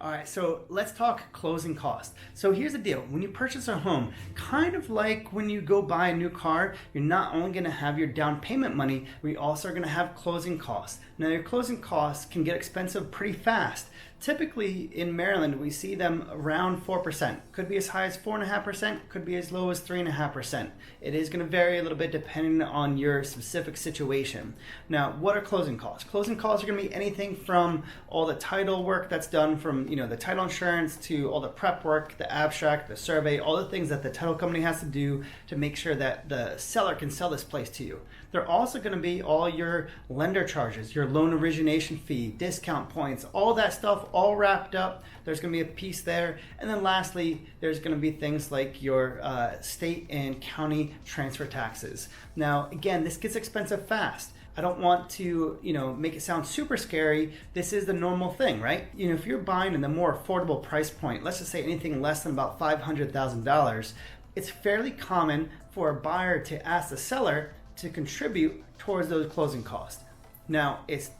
All right, so let's talk closing costs. So here's the deal. When you purchase a home, kind of like when you go buy a new car, you're not only gonna have your down payment money, we also are gonna have closing costs. Now your closing costs can get expensive pretty fast. Typically in Maryland, we see them around 4%. Could be as high as 4.5%, could be as low as 3.5%. It is gonna vary a little bit depending on your specific situation. Now, what are closing costs? Closing costs are gonna be anything from all the title work that's done, from the title insurance to all the prep work, the abstract, the survey, all the things that the title company has to do to make sure that the seller can sell this place to you. They're also going to be all your lender charges, your loan origination fee, discount points, all that stuff all wrapped up. There's going to be a piece there. And then lastly, there's going to be things like your state and county transfer taxes. Now, again, this gets expensive fast. I don't want to, make it sound super scary. This is the normal thing, right? If you're buying in the more affordable price point, let's just say anything less than about $500,000, it's fairly common for a buyer to ask the seller to contribute towards those closing costs. Now, it's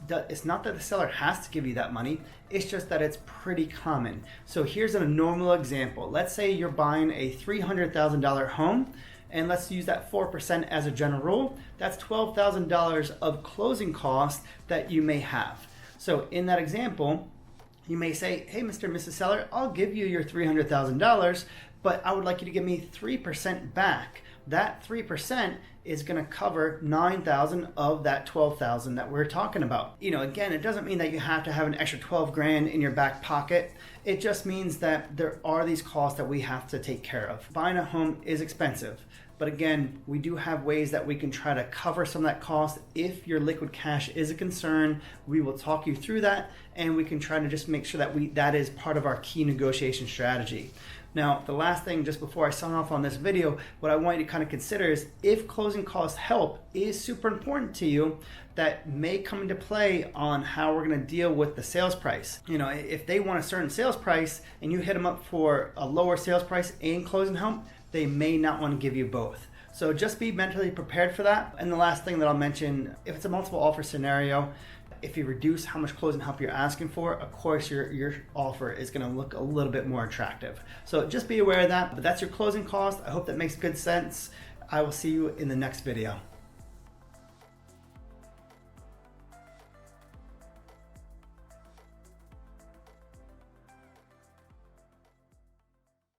not that the seller has to give you that money, it's just that it's pretty common. So here's a normal example. Let's say you're buying a $300,000 home, and let's use that 4% as a general rule. That's $12,000 of closing costs that you may have. So in that example, you may say, hey, Mr. and Mrs. Seller, I'll give you your $300,000, but I would like you to give me 3% back. That 3% is going to cover $9,000 of that $12,000 that we're talking about. Again, it doesn't mean that you have to have an extra 12 grand in your back pocket. It just means that there are these costs that we have to take care of. Buying a home is expensive, but again, we do have ways that we can try to cover some of that cost. If your liquid cash is a concern, we will talk you through that, and we can try to just make sure that that is part of our key negotiation strategy. Now, the last thing, just before I sign off on this video, what I want you to kind of consider is if closing cost help is super important to you, that may come into play on how we're going to deal with the sales price. If they want a certain sales price and you hit them up for a lower sales price and closing help, they may not want to give you both. So just be mentally prepared for that. And the last thing that I'll mention, if it's a multiple offer scenario, if you reduce how much closing help you're asking for, of course your offer is going to look a little bit more attractive. So just be aware of that. But that's your closing cost. I hope that makes good sense. I will see you in the next video.